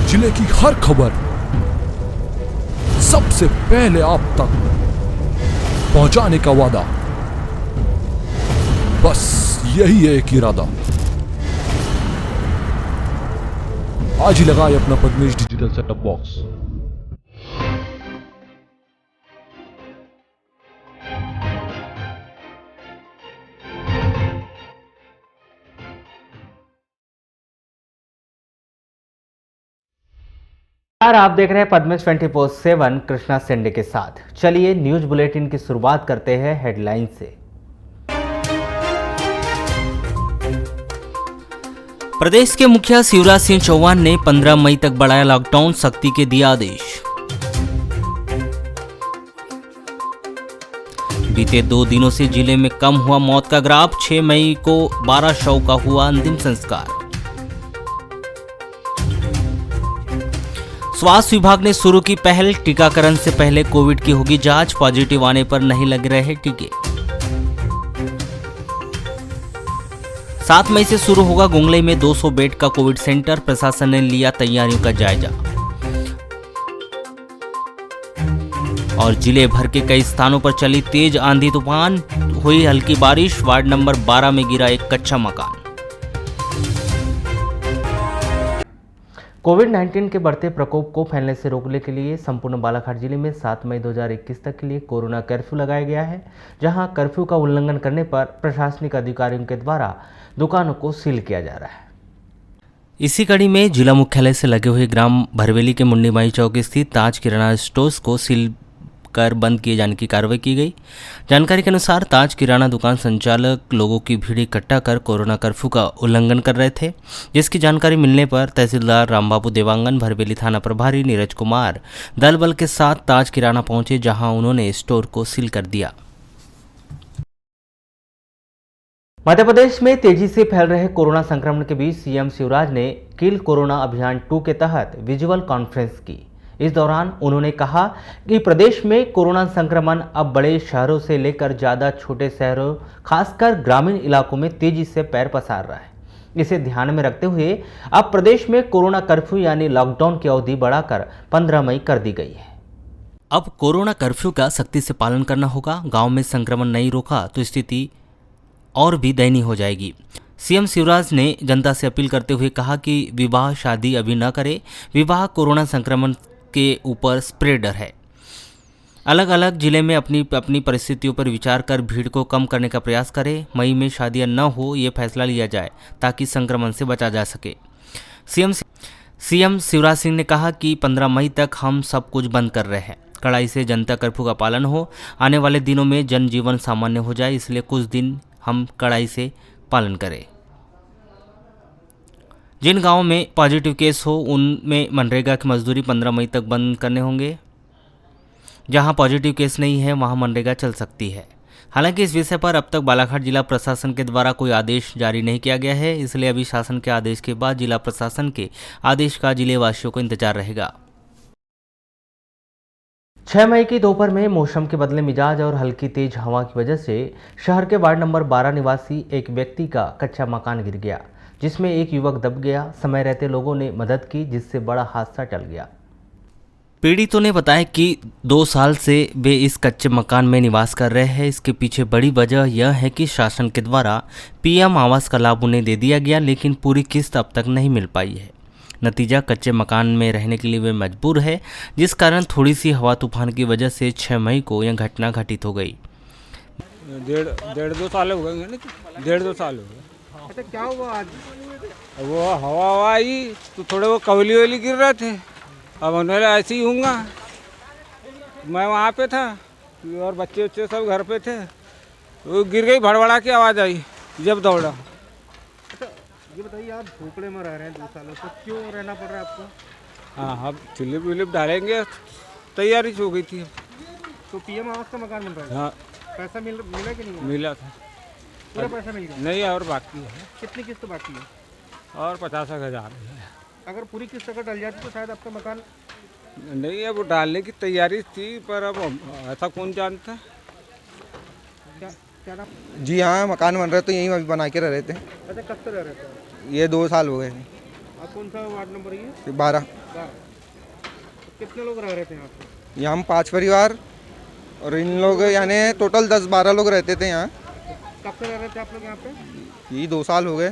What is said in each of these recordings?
जिले की हर खबर सबसे पहले आप तक पहुंचाने का वादा, बस यही है एक इरादा। आज ही लगाए अपना पद्मेश डिजिटल सेटअप बॉक्स। आप देख रहे हैं पद्मेश 24/7 कृष्णा सेंडे के साथ। चलिए न्यूज बुलेटिन की शुरुआत करते हैं हेडलाइन से। प्रदेश के मुखिया शिवराज सिंह चौहान ने 15 मई तक बढ़ाया लॉकडाउन, सख्ती के दिया आदेश। बीते 2 दिनों से जिले में कम हुआ मौत का ग्राफ, 6 मई को 12 शव का हुआ अंतिम संस्कार। स्वास्थ्य विभाग ने शुरू की पहल, टीकाकरण से पहले कोविड की होगी जांच, पॉजिटिव आने पर नहीं लग रहे टीके। 7 मई से शुरू होगा गुंगलई में 200 बेड का कोविड सेंटर, प्रशासन ने लिया तैयारियों का जायजा। और जिले भर के कई स्थानों पर चली तेज आंधी तूफान, हुई हल्की बारिश, वार्ड नंबर 12 में गिरा एक कच्चा मकान। कोविड-19 के बढ़ते प्रकोप को फैलने से रोकने के लिए संपूर्ण बालाघाट जिले में 7 मई 2021 तक के लिए कोरोना कर्फ्यू लगाया गया है, जहां कर्फ्यू का उल्लंघन करने पर प्रशासनिक अधिकारियों के द्वारा दुकानों को सील किया जा रहा है। इसी कड़ी में जिला मुख्यालय से लगे हुए ग्राम भरवेली के मुंडी माई चौक स्थित ताज किराना स्टोर्स को सील कर बंद किए जाने की कार्रवाई की गई। जानकारी के अनुसार ताज किराना दुकान संचालक लोगों की भीड़ इकट्ठा कर कोरोना कर्फ्यू का उल्लंघन कर रहे थे, जिसकी जानकारी मिलने पर तहसीलदार रामबाबू देवांगन, भरवेली थाना प्रभारी नीरज कुमार दल बल के साथ ताज किराना पहुंचे, जहां उन्होंने स्टोर को सील कर दिया। मध्य प्रदेश में तेजी से फैल रहे कोरोना संक्रमण के बीच सीएम शिवराज ने किल कोरोना अभियान 2 के तहत विजुअल कॉन्फ्रेंस की। इस दौरान उन्होंने कहा कि प्रदेश में कोरोना संक्रमण अब बड़े शहरों से लेकर ज़्यादा छोटे शहरों, खासकर ग्रामीण इलाकों में तेजी से पैर पसार रहा है। इसे ध्यान में रखते हुए अब प्रदेश में कोरोना कर्फ्यू यानी लॉकडाउन की अवधि बढ़ाकर 15 मई कर दी गई है। अब कोरोना कर्फ्यू का सख्ती से पालन करना होगा। गांव में संक्रमण नहीं रोका तो स्थिति और भी दयनीय हो जाएगी। सीएम शिवराज ने जनता से अपील करते हुए कहा कि विवाह शादी अभी न करे। विवाह कोरोना संक्रमण के ऊपर स्प्रेडर है। अलग अलग जिले में अपनी अपनी परिस्थितियों पर विचार कर भीड़ को कम करने का प्रयास करें। मई में शादियां न हो ये फैसला लिया जाए ताकि संक्रमण से बचा जा सके। सीएम शिवराज सिंह ने कहा कि 15 मई तक हम सब कुछ बंद कर रहे हैं। कड़ाई से जनता कर्फ्यू का पालन हो। आने वाले दिनों में जनजीवन सामान्य हो जाए, इसलिए कुछ दिन हम कड़ाई से पालन करें। जिन गांवों में पॉजिटिव केस हो उनमें मनरेगा की मजदूरी 15 मई तक बंद करने होंगे। जहां पॉजिटिव केस नहीं है वहां मनरेगा चल सकती है। हालांकि इस विषय पर अब तक बालाघाट जिला प्रशासन के द्वारा कोई आदेश जारी नहीं किया गया है, इसलिए अभी शासन के आदेश के बाद जिला प्रशासन के आदेश का जिले वासियों को इंतजार रहेगा। 6 मई की दोपहर में मौसम के बदले मिजाज और हल्की तेज हवा की वजह से शहर के वार्ड नंबर 12 निवासी एक व्यक्ति का कच्चा मकान गिर गया, जिसमें एक युवक दब गया। समय रहते लोगों ने मदद की, जिससे बड़ा हादसा टल गया। पीड़ितों ने बताया कि 2 साल से वे इस कच्चे मकान में निवास कर रहे हैं। इसके पीछे बड़ी वजह यह है कि शासन के द्वारा पीएम आवास का लाभ उन्हें दे दिया गया, लेकिन पूरी किस्त अब तक नहीं मिल पाई है। नतीजा कच्चे मकान में रहने के लिए वे मजबूर है, जिस कारण थोड़ी सी हवा तूफान की वजह से 6 मई को यह घटना घटित हो गई। डेढ़ दो साल हो गए, 1.5-2 साल हो गए। अच्छा, क्या हुआ आज? वो हवा आई तो थोड़े वो कवली वली गिर रहे थे। अब उन्होंने ऐसे ही होंगे। मैं वहाँ पे था और बच्चे उच्चे सब घर पे थे, वो गिर गई, भड़बड़ा की आवाज़ आई जब दौड़ा। अच्छा, ये बताइए, आप झोपड़े में रह रहे हैं 2 सालों से, क्यों रहना पड़ रहा है आपको? हाँ, अब स्लिप विलिप डालेंगे, तैयारी हो गई थी। तो पीएम आवास का मकान बन रहा है? हाँ, पैसा मिला कि नहीं? मिला था। पूरा पैसा मिल गया? नहीं, और बाकी है। कितनी किस्त बाकी है? और 50,000 है। अगर पूरी किस्त अगर डल जाती तो शायद आपका मकान नहीं, अब वो डालने की तैयारी थी, पर अब ऐसा कौन जानता है। क्या नाम? जी हाँ, मकान बन रहे तो यहीं अभी बना के रह रहे थे। अच्छा, कब से रह रहे थे? ये 2 साल हो गए। आप कौन सा वार्ड नंबर ये? 12। कितने लोग रह रहे थे यहाँ पे? यहाँ हम 5 परिवार और इन लोग यानी टोटल 10-12 लोग रहते थे यहाँ। कब से रह रहे थे आप लोग यहाँ पे? यही 2 साल हो गए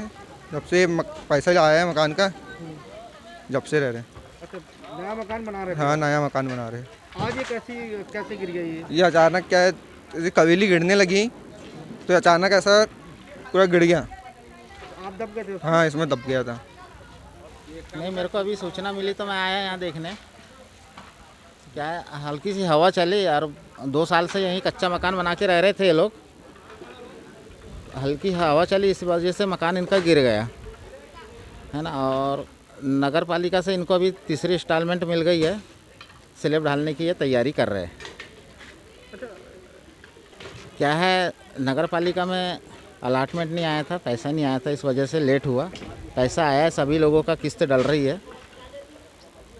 जब से पैसा आया है मकान का, जब से रह रहे हैं। अच्छा, नया मकान बना रहे थे? हाँ, नया मकान बना रहे हैं। आज ये कैसे गिर गई ये अचानक क्या है, जैसे कवेली गिरने लगी तो अचानक ऐसा पूरा गिर गया। आप दब गए थे उसमें? हाँ, इसमें दब गया था। नहीं, मेरे को अभी सूचना मिली तो मैं आया यहाँ देखने। क्या है, हल्की सी हवा चली और 2 साल से यहीं कच्चा मकान बना के रह रहे थे ये लोग। हल्की हवा चली, इस वजह से मकान इनका गिर गया है ना। और नगर पालिका से इनको अभी तीसरी इंस्टॉलमेंट मिल गई है, स्लैब ढालने की ये तैयारी कर रहे हैं। क्या है, नगर पालिका में अलाटमेंट नहीं आया था, पैसा नहीं आया था, इस वजह से लेट हुआ। पैसा आया है, सभी लोगों का किस्त डल रही है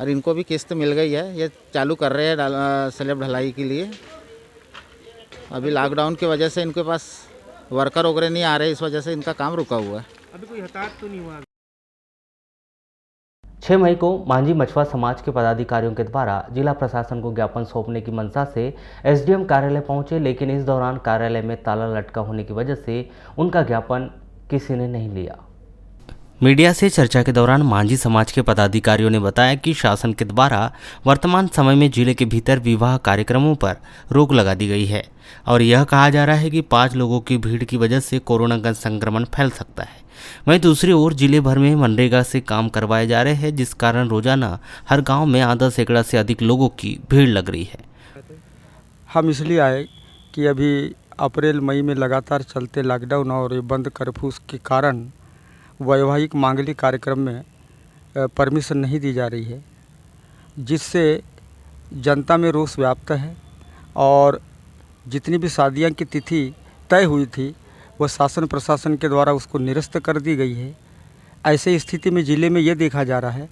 और इनको भी किस्त मिल गई है। ये चालू कर रहे हैं स्लैब ढलाई के लिए। अभी लॉकडाउन की वजह से इनके पास वर्कर वगैरह नहीं आ रहे, इस वजह से इनका काम रुका हुआ है। अभी कोई हताहत तो नहीं हुआ? 6 मई को मांझी मछुआ समाज के पदाधिकारियों के द्वारा जिला प्रशासन को ज्ञापन सौंपने की मंशा से एसडीएम कार्यालय पहुंचे, लेकिन इस दौरान कार्यालय में ताला लटका होने की वजह से उनका ज्ञापन किसी ने नहीं लिया। मीडिया से चर्चा के दौरान मांझी समाज के पदाधिकारियों ने बताया कि शासन के द्वारा वर्तमान समय में जिले के भीतर विवाह कार्यक्रमों पर रोक लगा दी गई है और यह कहा जा रहा है कि 5 लोगों की भीड़ की वजह से कोरोना का संक्रमण फैल सकता है। वहीं दूसरी ओर जिले भर में मनरेगा से काम करवाए जा रहे हैं, जिस कारण रोजाना हर गांव में आधा सैकड़ा से अधिक लोगों की भीड़ लग रही है। हम इसलिए आए कि अभी अप्रैल मई में लगातार चलते लॉकडाउन और ये बंद कर्फ्यू के कारण वैवाहिक मांगलिक कार्यक्रम में परमिशन नहीं दी जा रही है, जिससे जनता में रोष व्याप्त है और जितनी भी शादियां की तिथि तय हुई थी वह शासन प्रशासन के द्वारा उसको निरस्त कर दी गई है। ऐसे स्थिति में ज़िले में ये देखा जा रहा है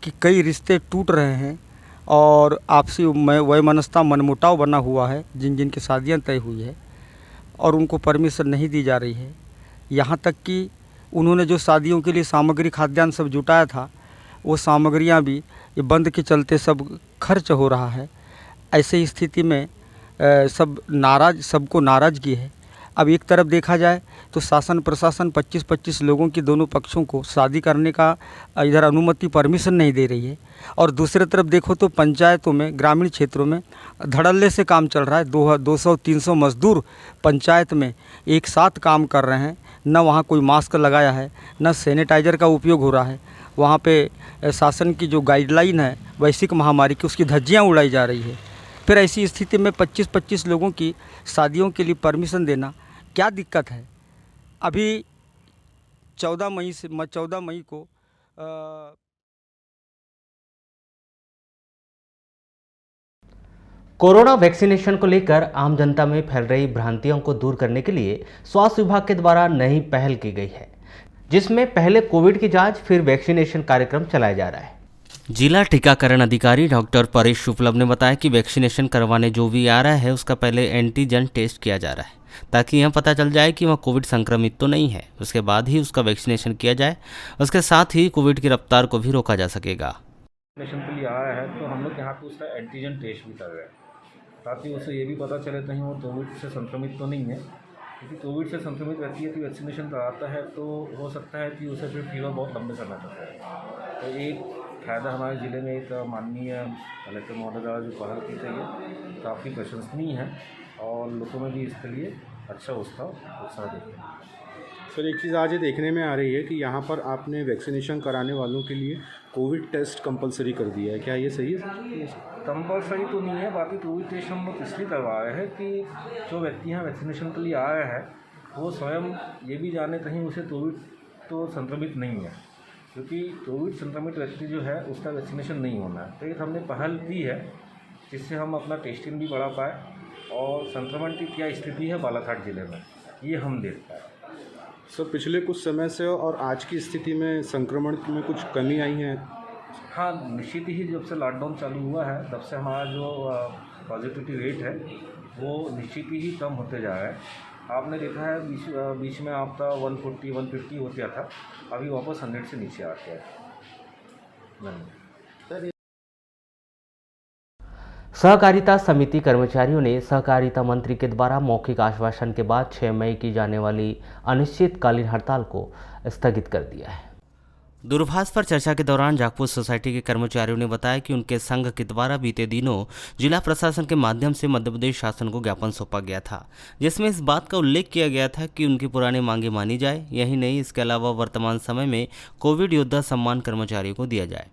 कि कई रिश्ते टूट रहे हैं और आपसी वैमनस्यता मनमुटाव बना हुआ है जिन जिन की शादियाँ तय हुई है और उनको परमिशन नहीं दी जा रही है। यहाँ तक कि उन्होंने जो शादियों के लिए सामग्री खाद्यान्न सब जुटाया था वो सामग्रियाँ भी ये बंद के चलते सब खर्च हो रहा है। ऐसे स्थिति में सबको नाराज़गी है। अब एक तरफ देखा जाए तो शासन प्रशासन 25-25 लोगों की दोनों पक्षों को शादी करने का इधर अनुमति परमिशन नहीं दे रही है और दूसरी तरफ देखो तो पंचायतों में ग्रामीण क्षेत्रों में धड़ल्ले से काम चल रहा है। 200-300 मजदूर पंचायत में एक साथ काम कर रहे हैं, न वहाँ कोई मास्क लगाया है न सैनिटाइज़र का उपयोग हो रहा है। वहाँ पे शासन की जो गाइडलाइन है वैश्विक महामारी की उसकी धज्जियाँ उड़ाई जा रही है। फिर ऐसी स्थिति में 25-25 लोगों की शादियों के लिए परमिशन देना क्या दिक्कत है। अभी 14 मई को कोरोना वैक्सीनेशन को लेकर आम जनता में फैल रही भ्रांतियों को दूर करने के लिए स्वास्थ्य विभाग के द्वारा नई पहल की गई है, जिसमें पहले कोविड की जांच फिर वैक्सीनेशन कार्यक्रम चलाया जा रहा है। जिला टीकाकरण अधिकारी डॉक्टर परेश शुक्लभ ने बताया कि वैक्सीनेशन करवाने जो भी आ रहा है उसका पहले एंटीजन टेस्ट किया जा रहा है ताकि यह पता चल जाए कि वह कोविड संक्रमित तो नहीं है। उसके बाद ही उसका वैक्सीनेशन किया जाए। उसके साथ ही कोविड की रफ्तार को भी रोका जा सकेगा। वैक्सीनेशन के लिए आया है तो हम लोग यहाँ पे उसका एंटीजन टेस्ट भी कर रहे हैं ताकि उसे ये भी पता चले कहीं वो कोविड से संक्रमित तो नहीं है, क्योंकि कोविड से संक्रमित व्यक्ति यदि वैक्सीनेशन कराता है तो हो सकता है कि उसे फिर फीवर बहुत लंबे समय तक है। तो एक फ़ायदा हमारे ज़िले में एक माननीय कलेक्टर महोदय द्वारा जो पहल की गई है काफ़ी प्रशंसनीय है और लोगों में भी इसके लिए अच्छा उत्साह देखते हैं। सर, एक चीज़ आज ये देखने में आ रही है कि यहाँ पर आपने वैक्सीनेशन कराने वालों के लिए कोविड टेस्ट कंपलसरी कर दिया है, क्या ये सही है सर? कंपलसरी तो नहीं है, बाकी कोविड टेस्ट हम लोग इसलिए करवा रहे हैं कि जो व्यक्ति यहाँ वैक्सीनेशन के लिए आया है वो स्वयं ये भी जाने कहीं उसे कोविड तो संक्रमित नहीं है, क्योंकि कोविड संक्रमित व्यक्ति जो है उसका वैक्सीनेशन नहीं होना है। तो ये हमने पहल की है जिससे हम अपना टेस्टिंग भी बढ़ा पाए और संक्रमण की क्या स्थिति है बालाघाट जिले में ये हम देख पाए। सर, पिछले कुछ समय से और आज की स्थिति में संक्रमण में कुछ कमी आई है? हाँ, निश्चित ही जब से लॉकडाउन चालू हुआ है तब से हमारा जो पॉजिटिविटी रेट है वो निश्चित ही कम होते जा रहा है। आपने देखा है बीच में आपका 140-150 हो गया था, अभी वापस 100 से नीचे आ गया है। सहकारिता समिति कर्मचारियों ने सहकारिता मंत्री के द्वारा मौखिक आश्वासन के बाद 6 मई की जाने वाली अनिश्चितकालीन हड़ताल को स्थगित कर दिया है। दूरभाष पर चर्चा के दौरान जागपुर सोसाइटी के कर्मचारियों ने बताया कि उनके संघ के द्वारा बीते दिनों जिला प्रशासन के माध्यम से मध्य प्रदेश शासन को ज्ञापन सौंपा गया था, जिसमें इस बात का उल्लेख किया गया था कि उनकी पुरानी मांगे मानी जाए। यही नहीं, इसके अलावा वर्तमान समय में कोविड योद्धा सम्मान कर्मचारियों को दिया जाए।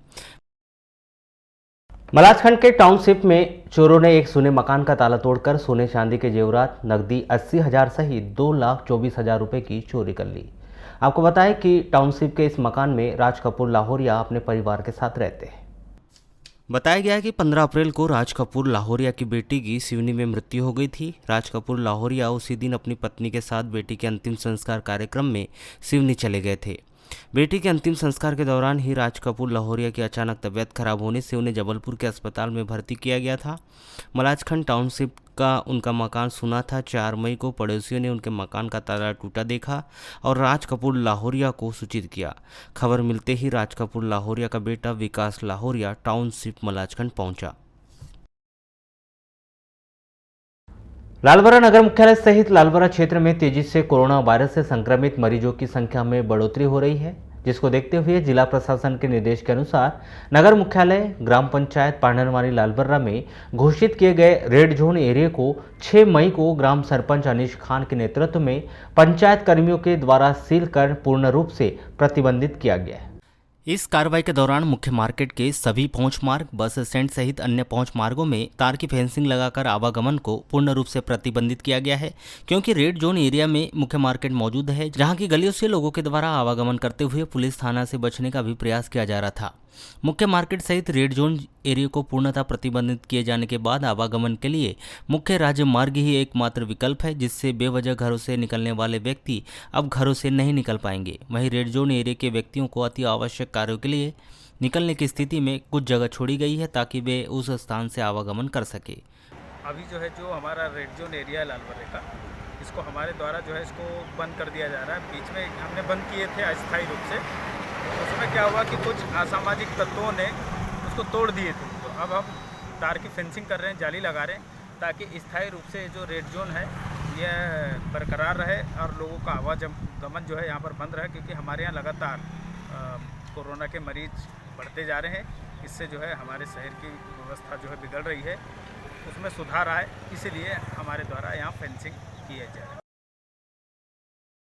मलाजखंड के टाउनशिप में चोरों ने एक सोने मकान का ताला तोड़कर सोने चांदी के जेवरात, नकदी 80,000 सहित 2,24,000 रुपए की चोरी कर ली। आपको बताएं कि टाउनशिप के इस मकान में राज कपूर लाहौरिया अपने परिवार के साथ रहते हैं। बताया गया है कि 15 अप्रैल को राज कपूर लाहौरिया की बेटी की सिवनी में मृत्यु हो गई थी। राज कपूर लाहौरिया उसी दिन अपनी पत्नी के साथ बेटी के अंतिम संस्कार कार्यक्रम में सिवनी चले गए थे। बेटी के अंतिम संस्कार के दौरान ही राज कपूर लाहौरिया की अचानक तबीयत खराब होने से उन्हें जबलपुर के अस्पताल में भर्ती किया गया था। मलाजखंड टाउनशिप का उनका मकान सुना था। 4 मई को पड़ोसियों ने उनके मकान का ताला टूटा देखा और राज कपूर लाहौरिया को सूचित किया। खबर मिलते ही राज कपूर लाहौरिया का बेटा विकास लाहौरिया टाउनशिप मलाजखंड पहुंचा। लालबरा नगर मुख्यालय सहित लालबरा क्षेत्र में तेजी से कोरोना वायरस से संक्रमित मरीजों की संख्या में बढ़ोतरी हो रही है, जिसको देखते हुए जिला प्रशासन के निर्देश के अनुसार नगर मुख्यालय ग्राम पंचायत पांडरवानी लालबर्रा में घोषित किए गए रेड जोन एरिया को 6 मई को ग्राम सरपंच अनीश खान के नेतृत्व में पंचायत कर्मियों के द्वारा सील कर पूर्ण रूप से प्रतिबंधित किया गया है। इस कार्रवाई के दौरान मुख्य मार्केट के सभी पहुंच मार्ग, बस स्टैंड सहित अन्य पहुंच मार्गों में तार की फेंसिंग लगाकर आवागमन को पूर्ण रूप से प्रतिबंधित किया गया है, क्योंकि रेड जोन एरिया में मुख्य मार्केट मौजूद है, जहां की गलियों से लोगों के द्वारा आवागमन करते हुए पुलिस थाना से बचने का भी प्रयास किया जा रहा था। मुख्य मार्केट सहित रेड जोन एरिया को पूर्णतः प्रतिबंधित किए जाने के बाद आवागमन के लिए मुख्य राज्य मार्ग ही एकमात्र विकल्प है, जिससे बेवजह घरों से निकलने वाले व्यक्ति अब घरों से नहीं निकल पाएंगे। वहीं रेड जोन एरिया के व्यक्तियों को अति आवश्यक कार्यों के लिए निकलने की स्थिति में कुछ जगह छोड़ी गई है, ताकि वे उस स्थान से आवागमन कर सके। अभी जो है जो हमारा रेड जोन एरिया है लालबर्रे का, इसको हमारे द्वारा जो है इसको बंद कर दिया जा रहा है। बीच में हमने बंद किए थे अस्थायी रूप से, उसमें क्या हुआ कि कुछ असामाजिक तत्वों ने उसको तोड़ दिए थे। तो अब हम तार की फेंसिंग कर रहे हैं, जाली लगा रहे हैं, ताकि स्थायी रूप से जो रेड जोन है यह बरकरार रहे और लोगों का आवागमन जो है यहाँ पर बंद रहे, क्योंकि हमारे यहाँ लगातार कोरोना के मरीज बढ़ते जा रहे हैं। इससे जो है हमारे शहर की व्यवस्था जो है बिगड़ रही है, उसमें सुधार आए, इसीलिए हमारे द्वारा यहाँ फेंसिंग किया जाए।